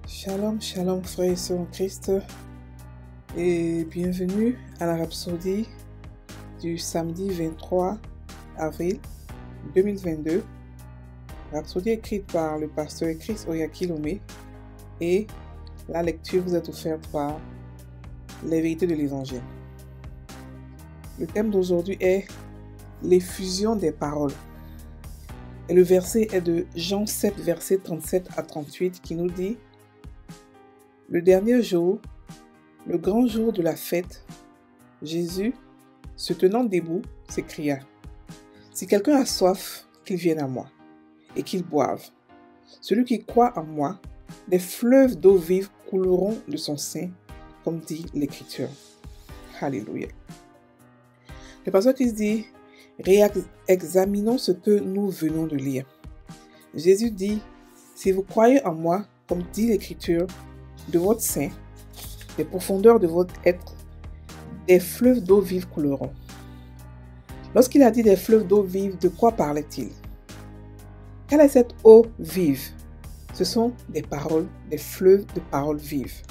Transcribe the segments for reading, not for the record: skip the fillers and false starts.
Shalom, shalom frères et sœurs en Christ et bienvenue à la rhapsodie du samedi 23 avril 2022. Rhapsodie écrite par le pasteur Chris Oyakilome et la lecture vous est offerte par les vérités de l'évangile. Le thème d'aujourd'hui est l'effusion des paroles. Et le verset est de Jean 7, versets 37 à 38 qui nous dit: le dernier jour, le grand jour de la fête, Jésus, se tenant debout, s'écria: si quelqu'un a soif, qu'il vienne à moi, et qu'il boive. Celui qui croit en moi, des fleuves d'eau vive couleront de son sein, comme dit l'Écriture. Alléluia. Le pasteur qui se dit: examinons ce que nous venons de lire. Jésus dit: si vous croyez en moi, comme dit l'Écriture, de votre sein, des profondeurs de votre être, des fleuves d'eau vive couleront. Lorsqu'il a dit des fleuves d'eau vive, de quoi parlait-il? Quelle est cette eau vive? Ce sont des paroles, des fleuves de paroles vives.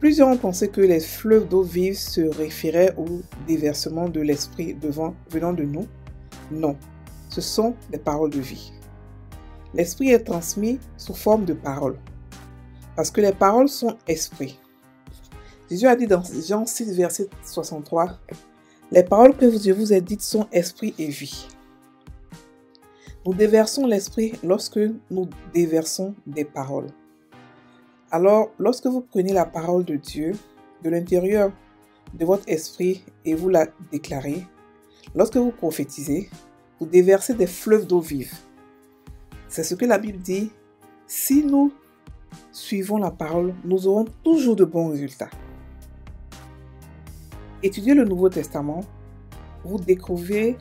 Plusieurs ont pensé que les fleuves d'eau vive se référaient au déversement de l'esprit venant de nous. Non, ce sont des paroles de vie. L'esprit est transmis sous forme de paroles, parce que les paroles sont esprit. Jésus a dit dans Jean 6, verset 63, « Les paroles que je vous ai dites sont esprit et vie. » Nous déversons l'esprit lorsque nous déversons des paroles. Alors, lorsque vous prenez la parole de Dieu de l'intérieur de votre esprit et vous la déclarez, lorsque vous prophétisez, vous déversez des fleuves d'eau vive. C'est ce que la Bible dit: si nous suivons la parole, nous aurons toujours de bons résultats. Étudiez le Nouveau Testament, vous découvrez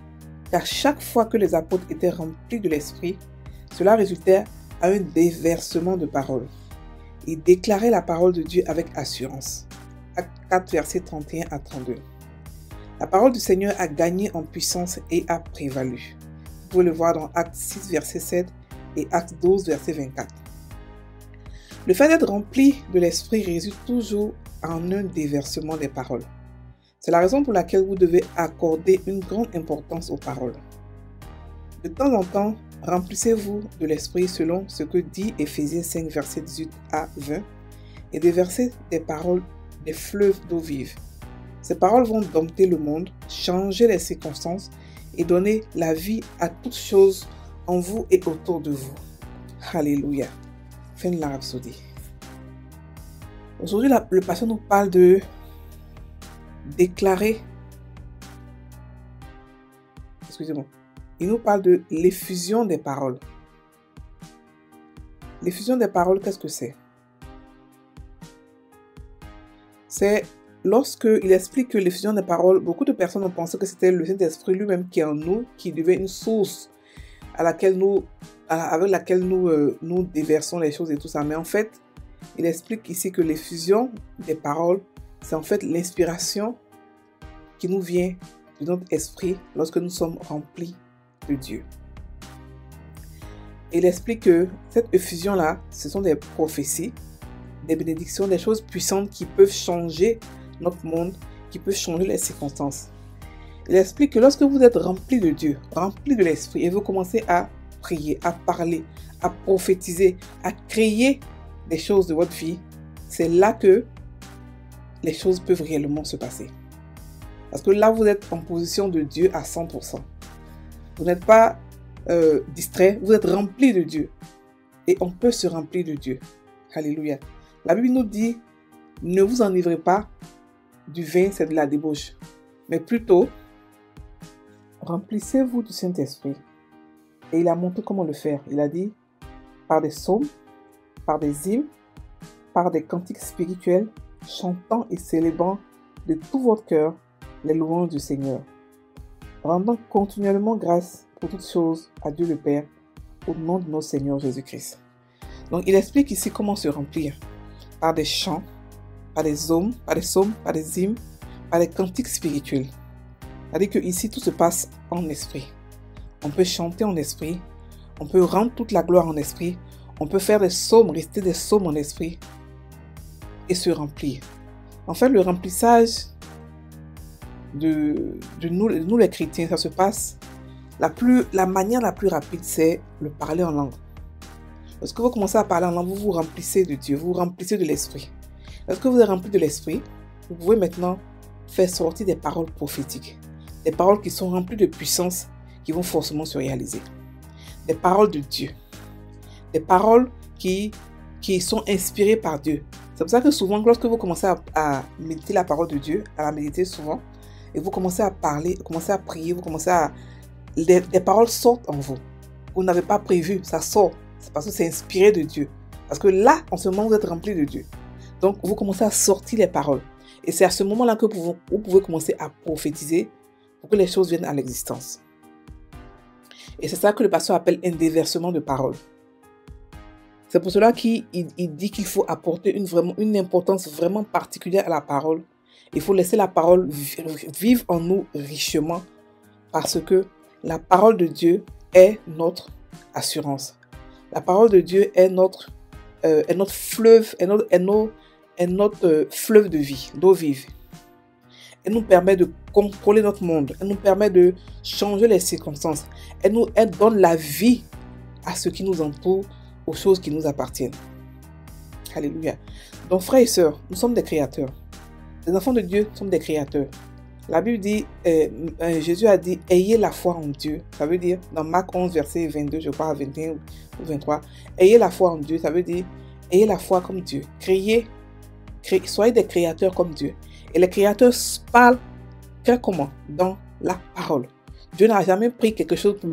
qu'à chaque fois que les apôtres étaient remplis de l'Esprit, cela résultait à un déversement de paroles. Ils déclaraient la parole de Dieu avec assurance. Actes 4, versets 31 à 32. La parole du Seigneur a gagné en puissance et a prévalu. Vous pouvez le voir dans Actes 6, verset 7 et Actes 12, verset 24. Le fait d'être rempli de l'Esprit résulte toujours en un déversement des paroles. C'est la raison pour laquelle vous devez accorder une grande importance aux paroles. De temps en temps, remplissez-vous de l'Esprit selon ce que dit Éphésiens 5, verset 18 à 20, et déversez des paroles, des fleuves d'eau vive. Ces paroles vont dompter le monde, changer les circonstances et donner la vie à toutes choses en vous et autour de vous. Alléluia. Fin de la rhapsodie. Aujourd'hui, le pasteur nous parle de déclarer. Excusez-moi. Il nous parle de l'effusion des paroles. L'effusion des paroles, qu'est-ce que c'est? C'est lorsqu'il explique que l'effusion des paroles, beaucoup de personnes ont pensé que c'était le Saint-Esprit lui-même qui est en nous, qui devait une source avec laquelle nous déversons les choses et tout ça. Mais en fait, il explique ici que l'effusion des paroles, c'est en fait l'inspiration qui nous vient de notre esprit lorsque nous sommes remplis de Dieu. Et il explique que cette effusion-là, ce sont des prophéties, des bénédictions, des choses puissantes qui peuvent changer notre monde, qui peuvent changer les circonstances. Il explique que lorsque vous êtes rempli de Dieu, rempli de l'esprit, et vous commencez à prier, à parler, à prophétiser, à créer des choses de votre vie, c'est là que les choses peuvent réellement se passer. Parce que là, vous êtes en position de Dieu à 100%. Vous n'êtes pas distrait, vous êtes rempli de Dieu. Et on peut se remplir de Dieu. Alléluia. La Bible nous dit, ne vous enivrez pas du vin, c'est de la débauche. Mais plutôt, remplissez-vous du Saint-Esprit. Et il a montré comment le faire. Il a dit, par des psaumes, par des hymnes, par des cantiques spirituels, chantant et célébrant de tout votre cœur les louanges du Seigneur, rendant continuellement grâce pour toutes choses à Dieu le Père, au nom de notre Seigneur Jésus-Christ. Donc il explique ici comment se remplir, par des chants, par des psaumes, par des hymnes, par des cantiques spirituels. C'est-à-dire que ici tout se passe en esprit. On peut chanter en esprit, on peut rendre toute la gloire en esprit, On peut faire des psaumes, réciter des psaumes en esprit et se remplir. En fait, le remplissage de nous les chrétiens, ça se passe, la manière la plus rapide, c'est le parler en langue. Lorsque vous commencez à parler en langue, vous vous remplissez de Dieu, vous vous remplissez de l'esprit. Lorsque vous êtes rempli de l'esprit, vous pouvez maintenant faire sortir des paroles prophétiques, des paroles qui sont remplies de puissance, qui vont forcément se réaliser. Des paroles de Dieu, des paroles qui sont inspirées par Dieu. C'est pour ça que souvent, lorsque vous commencez à méditer la parole de Dieu, à la méditer souvent, et vous commencez à parler, vous commencez à prier, vous commencez à... Des paroles sortent en vous. Vous n'avez pas prévu, ça sort. C'est parce que c'est inspiré de Dieu. Parce que là, en ce moment, vous êtes rempli de Dieu. Donc, vous commencez à sortir les paroles. Et c'est à ce moment-là que vous pouvez commencer à prophétiser pour que les choses viennent à l'existence. Et c'est ça que le pasteur appelle un déversement de paroles. C'est pour cela qu'il dit qu'il faut apporter une importance vraiment particulière à la parole. Il faut laisser la parole vivre en nous richement parce que la parole de Dieu est notre assurance. La parole de Dieu est notre fleuve, est notre fleuve de vie, d'eau vive. Elle nous permet de contrôler notre monde. Elle nous permet de changer les circonstances. Elle donne la vie à ce qui nous entoure, aux choses qui nous appartiennent. Alléluia. Donc, frères et sœurs, nous sommes des créateurs. Les enfants de Dieu sont des créateurs. La Bible dit, Jésus a dit, ayez la foi en Dieu. Ça veut dire, dans Marc 11, verset 22, je crois, 21 ou 23, ayez la foi en Dieu. Ça veut dire, ayez la foi comme Dieu. Soyez des créateurs comme Dieu. Et les créateurs parlent comment? Dans la parole. Dieu n'a jamais pris quelque chose pour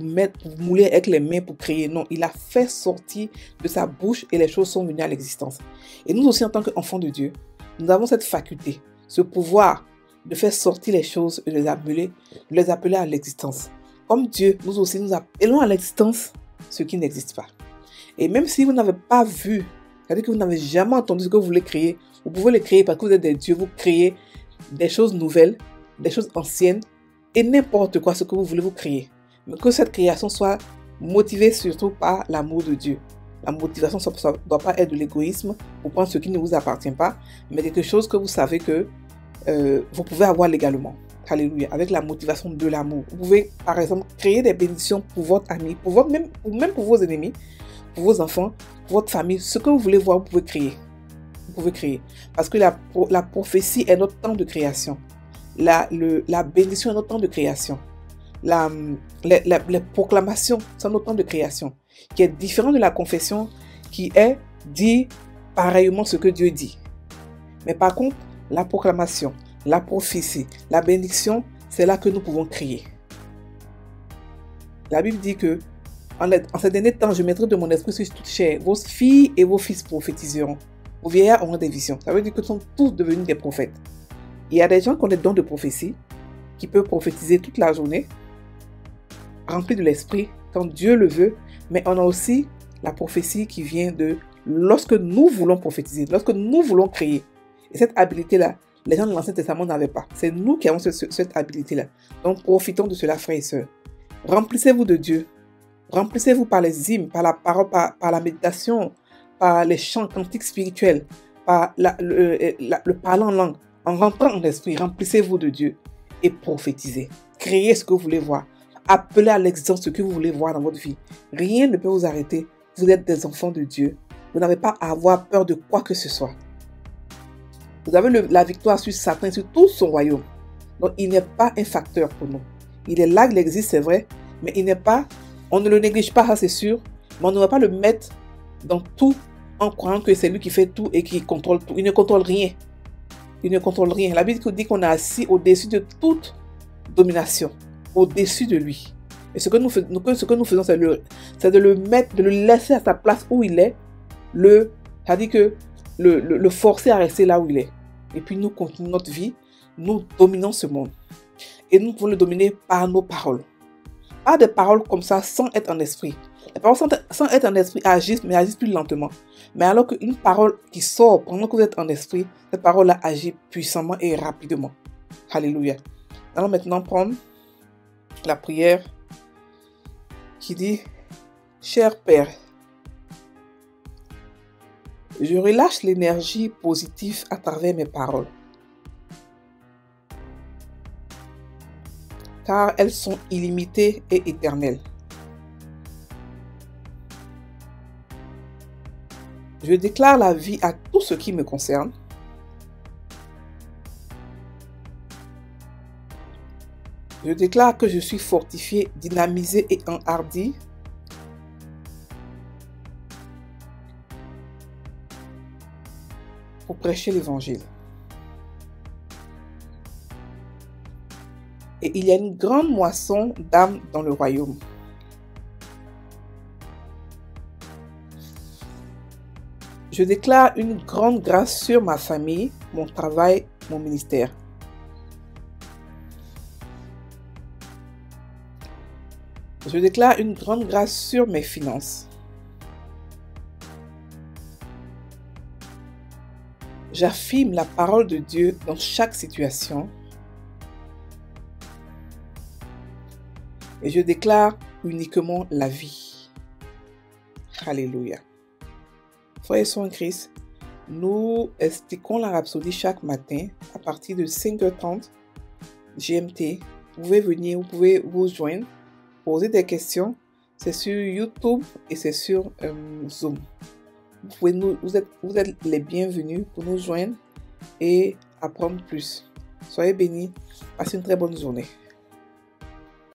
mouler avec les mains pour créer. Non, il a fait sortir de sa bouche et les choses sont venues à l'existence. Et nous aussi, en tant qu'enfants de Dieu, nous avons cette faculté, ce pouvoir de faire sortir les choses et de les appeler à l'existence. Comme Dieu, nous aussi, nous appelons à l'existence ce qui n'existe pas. Et même si vous n'avez pas vu, c'est-à-dire que vous n'avez jamais entendu ce que vous voulez créer, vous pouvez le créer parce que vous êtes des dieux, vous créez des choses nouvelles, des choses anciennes, et n'importe quoi ce que vous voulez vous créer. Mais que cette création soit motivée surtout par l'amour de Dieu. La motivation ne doit pas être de l'égoïsme pour prendre ce qui ne vous appartient pas, mais quelque chose que vous savez que vous pouvez avoir légalement. Alléluia. Avec la motivation de l'amour. Vous pouvez, par exemple, créer des bénédictions pour votre ami, même pour vos ennemis, pour vos enfants, pour votre famille. Ce que vous voulez voir, vous pouvez créer. Vous pouvez créer. Parce que la prophétie est notre temps de création. La bénédiction est notre temps de création. Les proclamations sont notre temps de création. Qui est différent de la confession qui est dit pareillement ce que Dieu dit. Mais par contre, la proclamation, la prophétie, la bénédiction, c'est là que nous pouvons créer. La Bible dit que en ces derniers temps, je mettrai de mon esprit sur toute chair. Vos filles et vos fils prophétiseront. Vos vieillards auront des visions. Ça veut dire que nous sommes tous devenus des prophètes. Il y a des gens qui ont des dons de prophétie, qui peuvent prophétiser toute la journée, remplis de l'esprit, quand Dieu le veut. Mais on a aussi la prophétie qui vient de lorsque nous voulons prophétiser, lorsque nous voulons créer. Et cette habilité-là, les gens de l'Ancien Testament n'avaient pas. C'est nous qui avons cette habilité-là. Donc, profitons de cela, frères et sœurs. Remplissez-vous de Dieu. Remplissez-vous par les hymnes, par la parole, par la méditation, par les chants cantiques spirituels, par le parler en langue. En rentrant en esprit, remplissez-vous de Dieu et prophétisez. Créez ce que vous voulez voir. Appelez à l'existence ce que vous voulez voir dans votre vie. Rien ne peut vous arrêter. Vous êtes des enfants de Dieu. Vous n'avez pas à avoir peur de quoi que ce soit. Vous avez la victoire sur Satan, sur tout son royaume. Donc, il n'est pas un facteur pour nous. Il est là, il existe, c'est vrai, mais il n'est pas, on ne le néglige pas, ça c'est sûr, mais on ne va pas le mettre dans tout en croyant que c'est lui qui fait tout et qui contrôle tout. Il ne contrôle rien. Il ne contrôle rien. La Bible dit qu'on est assis au-dessus de toute domination, au-dessus de lui. Et ce que nous faisons, c'est de le mettre, de le laisser à sa place où il est, c'est-à-dire que le forcer à rester là où il est. Et puis nous continuons notre vie, nous dominons ce monde. Et nous pouvons le dominer par nos paroles. Pas des paroles comme ça sans être en esprit. Les paroles sans être en esprit agissent, mais agissent plus lentement. Mais alors qu'une parole qui sort pendant que vous êtes en esprit, cette parole-là agit puissamment et rapidement. Alléluia. Allons maintenant prendre la prière qui dit: Cher Père, Je relâche l'énergie positive à travers mes paroles, car elles sont illimitées et éternelles. Je déclare la vie à tout ce qui me concerne. Je déclare que je suis fortifié, dynamisé et enhardi. Pour prêcher l'évangile. Et il y a une grande moisson d'âmes dans le royaume. Je déclare une grande grâce sur ma famille, mon travail, mon ministère. Je déclare une grande grâce sur mes finances. J'affirme la parole de Dieu dans chaque situation. Et je déclare uniquement la vie. Alléluia. Frères et sœurs en Christ, nous expliquons la rhapsodie chaque matin à partir de 5h30 GMT. Vous pouvez venir, vous pouvez vous joindre, poser des questions. C'est sur YouTube et c'est sur Zoom. Vous êtes les bienvenus pour nous joindre et apprendre plus. Soyez bénis. Passez une très bonne journée.